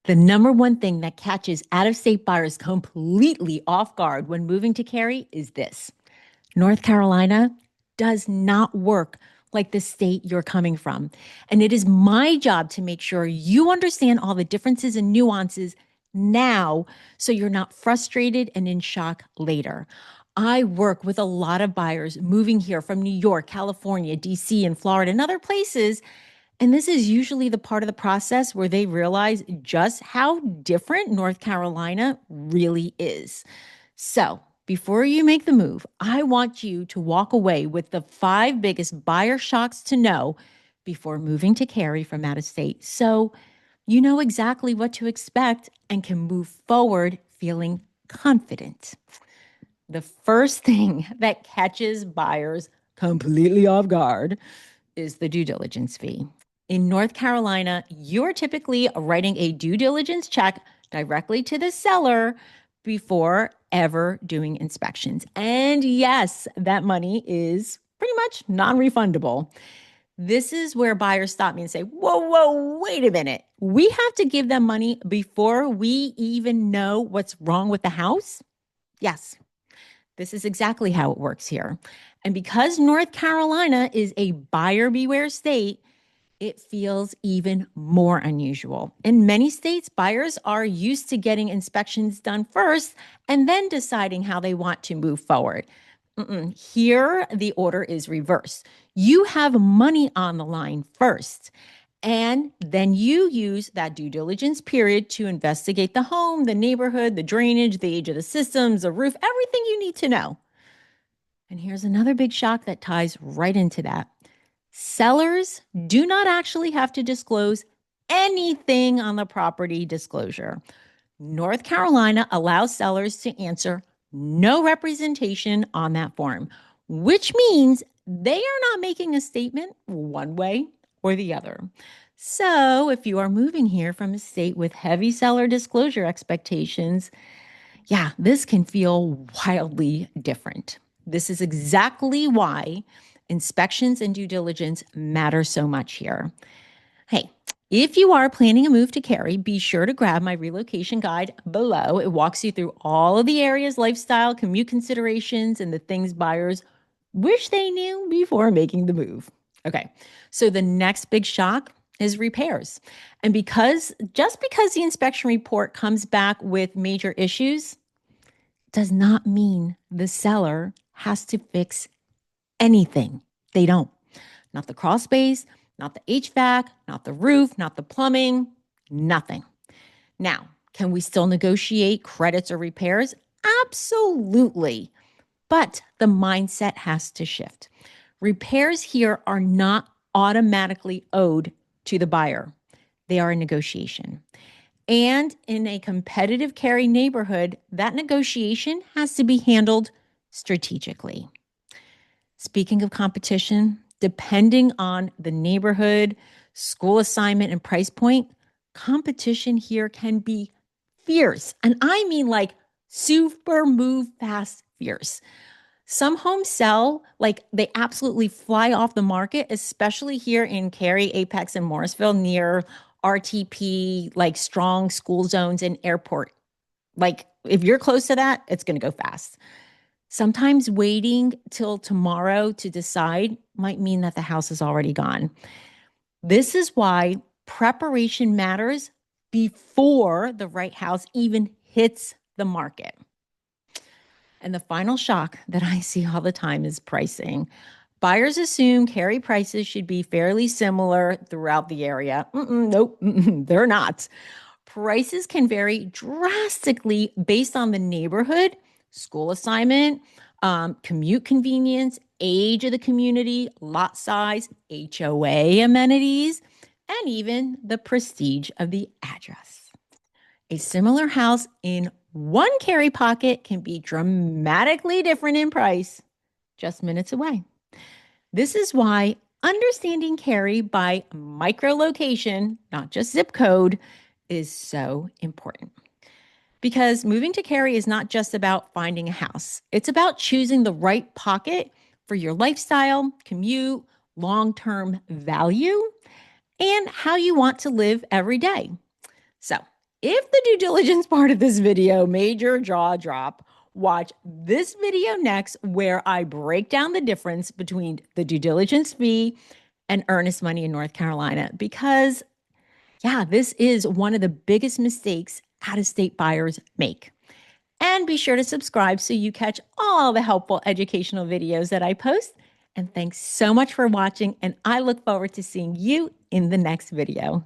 The number one thing that catches out-of-state buyers completely off guard when moving to Cary is this. North Carolina does not work like the state you're coming from. And it is my job to make sure you understand all the differences and nuances now so you're not frustrated and in shock later. I work with a lot of buyers moving here from New York, California, DC, and Florida, and other places. And this is usually the part of the process where they realize just how different North Carolina really is. So, before you make the move, I want you to walk away with the 5 biggest buyer shocks to know before moving to Cary from out of state. So, you know exactly what to expect and can move forward feeling confident. The first thing that catches buyers completely off guard is the due diligence fee. In North Carolina, you're typically writing a due diligence check directly to the seller before ever doing inspections. And yes, that money is pretty much non-refundable. This is where buyers stop me and say, whoa, wait a minute. We have to give them money before we even know what's wrong with the house? Yes, this is exactly how it works here. And because North Carolina is a buyer beware state, it feels even more unusual. In many states, buyers are used to getting inspections done first and then deciding how they want to move forward. Here, the order is reversed. You have money on the line first, and then you use that due diligence period to investigate the home, the neighborhood, the drainage, the age of the systems, the roof, everything you need to know. And here's another big shock that ties right into that. Sellers do not actually have to disclose anything on the property disclosure. North Carolina allows sellers to answer no representation on that form, which means they are not making a statement one way or the other. So, if you are moving here from a state with heavy seller disclosure expectations, yeah, this can feel wildly different. This is exactly why inspections and due diligence matter so much here. Hey, if you are planning a move to Cary, be sure to grab my relocation guide below. It walks you through all of the area's lifestyle, commute considerations, and the things buyers wish they knew before making the move. Okay, so the next big shock is repairs. And just because the inspection report comes back with major issues does not mean the seller has to fix anything. They don't. Not the crawl space, not the HVAC, not the roof, not the plumbing, nothing. Now, can we still negotiate credits or repairs? Absolutely. But the mindset has to shift. Repairs here are not automatically owed to the buyer. They are a negotiation. And in a competitive Cary neighborhood, that negotiation has to be handled strategically. Speaking of competition, depending on the neighborhood, school assignment, and price point, competition here can be fierce. And I mean like super move fast fierce. Some homes sell like they absolutely fly off the market, especially here in Cary, Apex, and Morrisville near RTP, like strong school zones and airport. Like if you're close to that, it's going to go fast. Sometimes waiting till tomorrow to decide might mean that the house is already gone. This is why preparation matters before the right house even hits the market. And the final shock that I see all the time is pricing. Buyers assume Cary prices should be fairly similar throughout the area. Nope, they're not. Prices can vary drastically based on the neighborhood, school assignment, commute convenience, age of the community, lot size, HOA amenities, and even the prestige of the address. A similar house in one Cary pocket can be dramatically different in price just minutes away. This is why understanding Cary by micro-location, not just zip code, is so important. Because moving to Cary is not just about finding a house. It's about choosing the right pocket for your lifestyle, commute, long-term value, and how you want to live every day. So If the due diligence part of this video made your jaw drop, watch this video next where I break down the difference between the due diligence fee and earnest money in North Carolina. Because, yeah, this is one of the biggest mistakes out-of-state buyers make. And be sure to subscribe so you catch all the helpful educational videos that I post. And thanks so much for watching, and I look forward to seeing you in the next video.